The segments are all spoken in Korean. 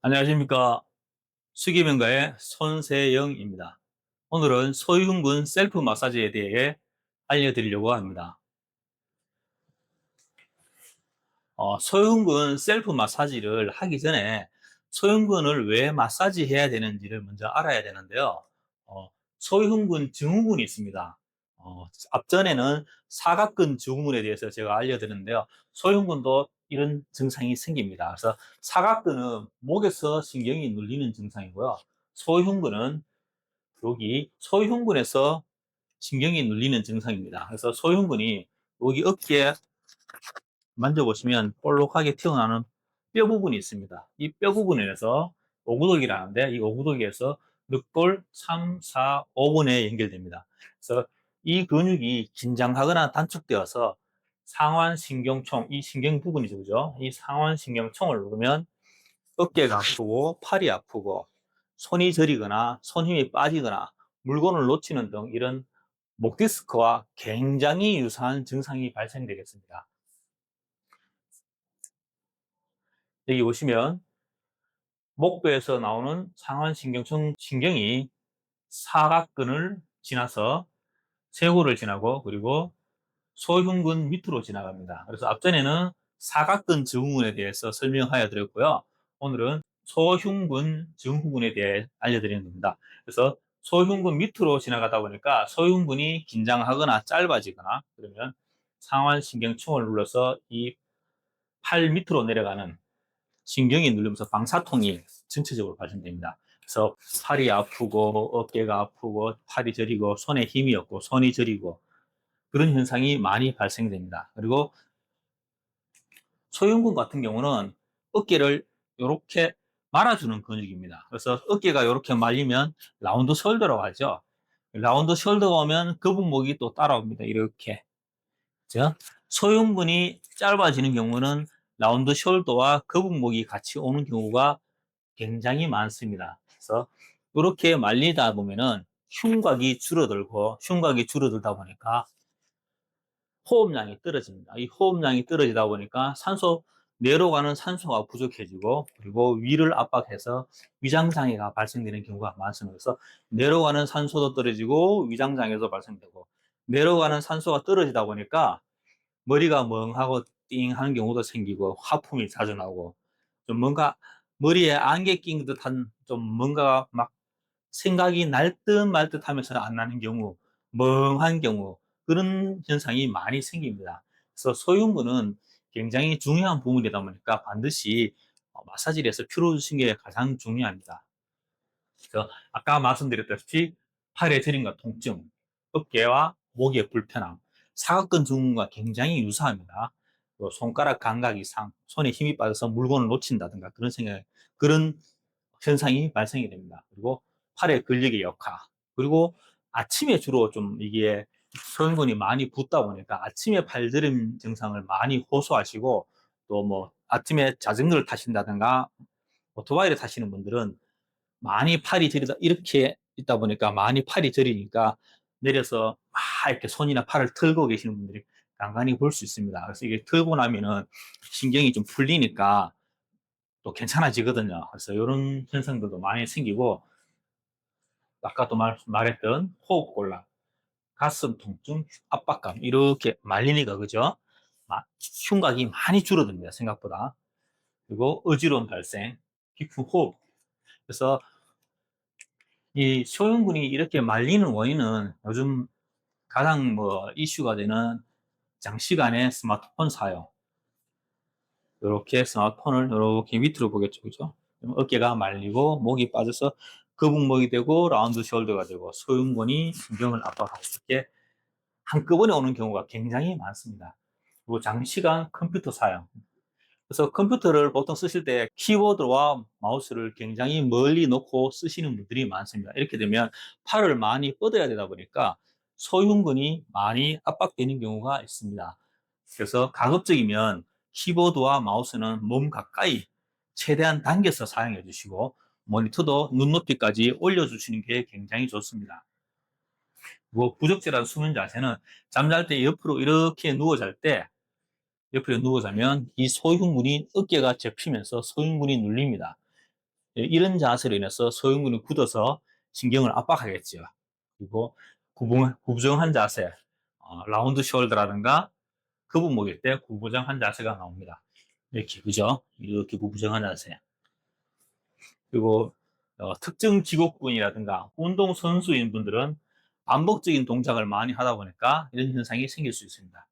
안녕하십니까. 수기명가의 손세영입니다. 오늘은 소흉근 셀프 마사지에 대해 알려드리려고 합니다. 소흉근 셀프 마사지를 하기 전에 소흉근을 왜 마사지 해야 되는지를 먼저 알아야 되는데요. 어, 소흉근 증후군이 있습니다. 앞전에는 사각근 증후군에 대해서 제가 알려드렸는데요. 소흉근도 이런 증상이 생깁니다. 그래서 사각근은 목에서 신경이 눌리는 증상이고요. 소흉근은 여기 소흉근에서 신경이 눌리는 증상입니다. 그래서 소흉근이 여기 어깨에 만져보시면 볼록하게 튀어나오는 뼈 부분이 있습니다. 이 뼈 부분에서 오구덕이라는데 이 오구덕에서 늑골 3, 4, 5분에 연결됩니다. 그래서 이 근육이 긴장하거나 단축되어서 상완신경총, 이 신경 부분이죠, 그죠? 이 상완신경총을 누르면 어깨가 아프고 팔이 아프고 손이 저리거나 손 힘이 빠지거나 물건을 놓치는 등 이런 목 디스크와 굉장히 유사한 증상이 발생되겠습니다. 여기 보시면 목뼈에서 나오는 상완신경총 신경이 사각근을 지나서 쇄골을 지나고 그리고 소흉근 밑으로 지나갑니다. 그래서 앞전에는 사각근 증후군에 대해서 설명하여 드렸고요. 오늘은 소흉근 증후군에 대해 알려드리는 겁니다. 그래서 소흉근 밑으로 지나가다 보니까 소흉근이 긴장하거나 짧아지거나 그러면 상완신경총을 눌러서 이 팔 밑으로 내려가는 신경이 눌리면서 방사통이 전체적으로 발생됩니다. 그래서 팔이 아프고 어깨가 아프고 팔이 저리고 손에 힘이 없고 손이 저리고 그런 현상이 많이 발생됩니다. 그리고 소흉근 같은 경우는 어깨를 이렇게 말아주는 근육입니다. 그래서 어깨가 이렇게 말리면 라운드 숄더라고 하죠. 라운드 숄더가 오면 거북목이 또 따라옵니다. 이렇게. 그죠? 소흉근이 짧아지는 경우는 라운드 숄더와 거북목이 같이 오는 경우가 굉장히 많습니다. 그래서 이렇게 말리다 보면은 흉곽이 줄어들고 흉곽이 줄어들다 보니까 호흡량이 떨어집니다. 이 호흡량이 떨어지다 보니까 산소 내로 가는 산소가 부족해지고 그리고 위를 압박해서 위장장애가 발생되는 경우가 많습니다. 그래서 내로 가는 산소도 떨어지고 위장장애도 발생되고 내로 가는 산소가 떨어지다 보니까 머리가 멍하고 띵 하는 경우도 생기고 하품이 자주 나고 좀 뭔가 머리에 안개 낀 듯한 좀 뭔가 막 생각이 날 듯 말 듯 하면서 안 나는 경우, 멍한 경우, 그런 현상이 많이 생깁니다. 그래서 소흉근은 굉장히 중요한 부분이다 보니까 반드시 마사지를 해서 풀어주시는 게 가장 중요합니다. 그래서 아까 말씀드렸다시피 팔의 저림과 통증, 어깨와 목의 불편함, 사각근 증후군과 굉장히 유사합니다. 또 손가락 감각 이상, 손에 힘이 빠져서 물건을 놓친다든가 그런 현상이 발생이 됩니다. 그리고 팔의 근력의 역화, 그리고 아침에 주로 좀 이게 소형근이 많이 붓다 보니까 아침에 팔저림 증상을 많이 호소하시고 또 뭐 아침에 자전거를 타신다든가 오토바이를 타시는 분들은 많이 팔이 저리다 이렇게 있다 보니까 많이 팔이 저리니까 내려서 막 이렇게 손이나 팔을 털고 계시는 분들이 간간히 볼 수 있습니다. 그래서 이게 털고 나면은 신경이 좀 풀리니까 또 괜찮아지거든요. 그래서 이런 현상들도 많이 생기고 아까도 말했던 호흡곤란, 가슴 통증, 압박감 이렇게 말리니까 그죠? 흉곽이 많이 줄어듭니다. 생각보다. 그리고 어지러움 발생, 깊은 호흡. 그래서 이 소형근이 이렇게 말리는 원인은 요즘 가장 뭐 이슈가 되는 장시간의 스마트폰 사용. 이렇게 스마트폰을 이렇게 밑으로 보겠죠, 그죠? 어깨가 말리고 목이 빠져서 거북목이 되고 라운드 숄더가 되고 소흉근이 신경을 압박하고 이렇게 한꺼번에 오는 경우가 굉장히 많습니다. 그리고 장시간 컴퓨터 사용. 그래서 컴퓨터를 보통 쓰실 때 키보드와 마우스를 굉장히 멀리 놓고 쓰시는 분들이 많습니다. 이렇게 되면 팔을 많이 뻗어야 되다 보니까 소흉근이 많이 압박되는 경우가 있습니다. 그래서 가급적이면 키보드와 마우스는 몸 가까이 최대한 당겨서 사용해 주시고 모니터도 눈높이까지 올려주시는 게 굉장히 좋습니다. 뭐 부적절한 수면 자세는 잠잘 때 옆으로 이렇게 누워 잘 때 옆으로 누워 자면 이 소흉근이 어깨가 접히면서 소흉근이 눌립니다. 예, 이런 자세로 인해서 소흉근이 굳어서 신경을 압박하겠죠. 그리고 구부정한 자세, 라운드 숄더라든가 거북목일 때 구부정한 자세가 나옵니다. 이렇게, 그죠? 이렇게 구부정한 자세. 그리고 특정 직업군이라든가 운동선수인 분들은 반복적인 동작을 많이 하다 보니까 이런 현상이 생길 수 있습니다.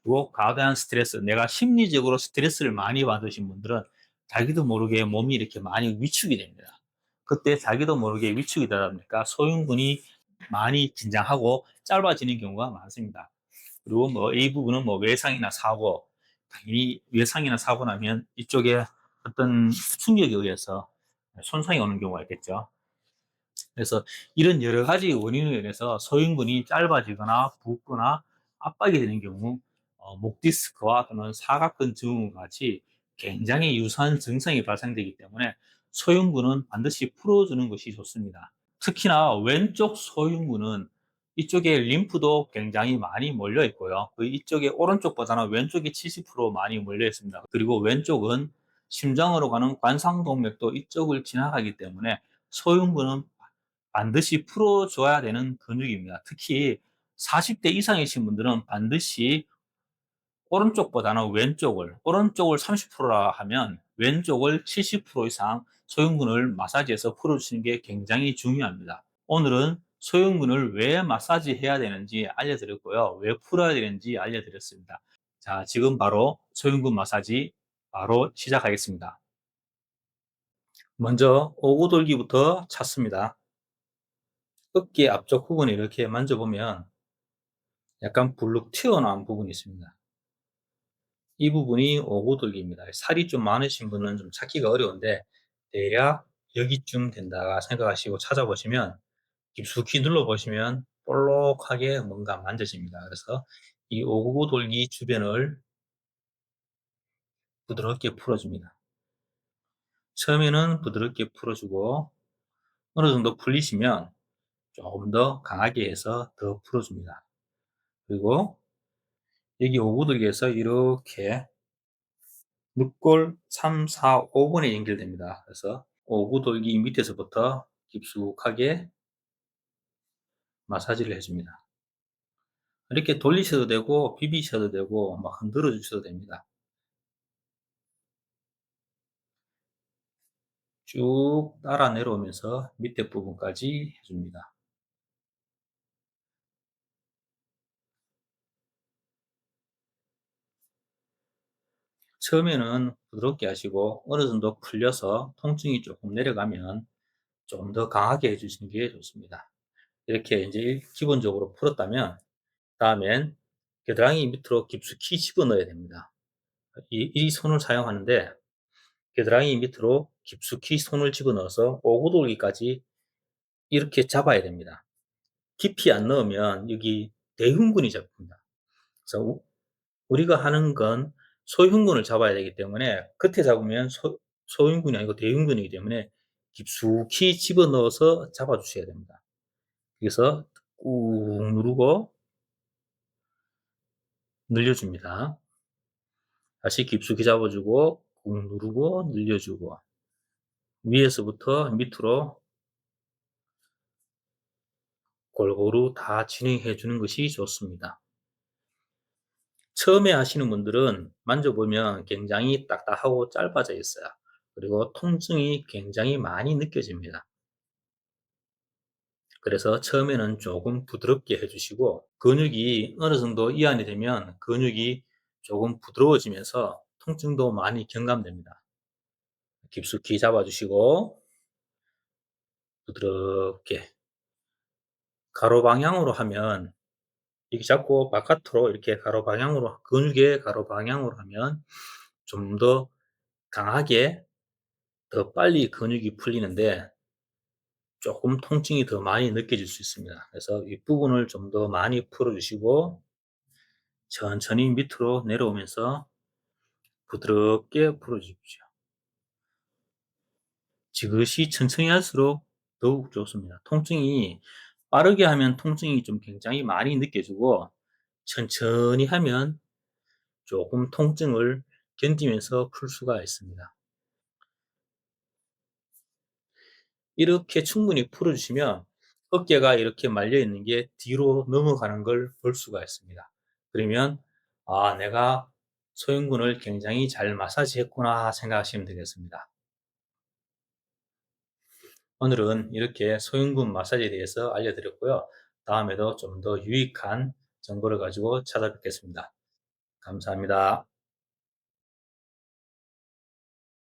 그리고 과도한 스트레스, 내가 심리적으로 스트레스를 많이 받으신 분들은 자기도 모르게 몸이 이렇게 많이 위축이 됩니다. 그때 자기도 모르게 위축이 되다 보니까 소흉근이 많이 긴장하고 짧아지는 경우가 많습니다. 그리고 뭐 이 부분은 뭐 외상이나 사고, 당연히 외상이나 사고 나면 이쪽에 어떤 충격에 의해서 손상이 오는 경우가 있겠죠. 그래서 이런 여러 가지 원인으로 인해서 소흉근이 짧아지거나 붓거나 압박이 되는 경우, 목 디스크와 또는 사각근 증후군과 같이 굉장히 유사한 증상이 발생되기 때문에 소흉근은 반드시 풀어주는 것이 좋습니다. 특히나 왼쪽 소흉근은 이쪽에 림프도 굉장히 많이 몰려 있고요. 그 이쪽에 오른쪽보다는 왼쪽이 70% 많이 몰려 있습니다. 그리고 왼쪽은 심장으로 가는 관상동맥도 이쪽을 지나가기 때문에 소흉근은 반드시 풀어줘야 되는 근육입니다. 특히 40대 이상이신 분들은 반드시 오른쪽보다는 오른쪽을 30%라 하면 왼쪽을 70% 이상 소흉근을 마사지해서 풀어주시는 게 굉장히 중요합니다. 오늘은 소흉근을 왜 마사지해야 되는지 알려드렸고요. 왜 풀어야 되는지 알려드렸습니다. 자, 지금 바로 소흉근 마사지 바로 시작하겠습니다. 먼저 오고돌기부터 찾습니다. 어깨 앞쪽 부분을 이렇게 만져보면 약간 불룩 튀어나온 부분이 있습니다. 이 부분이 오고돌기입니다. 살이 좀 많으신 분은 좀 찾기가 어려운데 대략 여기쯤 된다 생각하시고 찾아보시면 깊숙이 눌러보시면 볼록하게 뭔가 만져집니다. 그래서 이 오고돌기 주변을 부드럽게 풀어줍니다. 처음에는 부드럽게 풀어주고 어느 정도 풀리시면 조금 더 강하게 해서 더 풀어줍니다. 그리고 여기 오고돌기에서 이렇게 늑골 3, 4, 5번에 연결됩니다. 그래서 오구돌기 밑에서부터 깊숙하게 마사지를 해줍니다. 이렇게 돌리셔도 되고 비비셔도 되고 막 흔들어 주셔도 됩니다. 쭉 따라 내려오면서 밑에 부분까지 해줍니다. 처음에는 부드럽게 하시고 어느 정도 풀려서 통증이 조금 내려가면 좀 더 강하게 해주시는 게 좋습니다. 이렇게 이제 기본적으로 풀었다면 다음엔 겨드랑이 밑으로 깊숙이 집어넣어야 됩니다. 이 손을 사용하는데 겨드랑이 밑으로 깊숙이 손을 집어넣어서 오고돌기까지 이렇게 잡아야 됩니다. 깊이 안 넣으면 여기 대흉근이 잡힙니다. 그래서 우리가 하는 건 소흉근을 잡아야 되기 때문에 끝에 잡으면 소흉근이 아니고 대흉근이기 때문에 깊숙이 집어넣어서 잡아주셔야 됩니다. 그래서 꾹 누르고 늘려줍니다. 다시 깊숙이 잡아주고 꾹 누르고 늘려주고 위에서부터 밑으로 골고루 다 진행해 주는 것이 좋습니다. 처음에 하시는 분들은 만져보면 굉장히 딱딱하고 짧아져 있어요. 그리고 통증이 굉장히 많이 느껴집니다. 그래서 처음에는 조금 부드럽게 해주시고 근육이 어느 정도 이완이 되면 근육이 조금 부드러워지면서 통증도 많이 경감됩니다. 깊숙이 잡아주시고 부드럽게 가로 방향으로 하면 이렇게 잡고 바깥으로 이렇게 가로 방향으로 근육의 가로 방향으로 하면 좀 더 강하게 더 빨리 근육이 풀리는데 조금 통증이 더 많이 느껴질 수 있습니다. 그래서 윗부분을 좀 더 많이 풀어 주시고 천천히 밑으로 내려오면서 부드럽게 풀어 주십시오. 지그시 천천히 할수록 더욱 좋습니다. 통증이 빠르게 하면 통증이 좀 굉장히 많이 느껴지고 천천히 하면 조금 통증을 견디면서 풀 수가 있습니다. 이렇게 충분히 풀어주시면 어깨가 이렇게 말려 있는 게 뒤로 넘어가는 걸 볼 수가 있습니다. 그러면 아, 내가 소형근을 굉장히 잘 마사지 했구나 생각하시면 되겠습니다. 오늘은 이렇게 소형근 마사지에 대해서 알려드렸고요. 다음에도 좀 더 유익한 정보를 가지고 찾아뵙겠습니다. 감사합니다.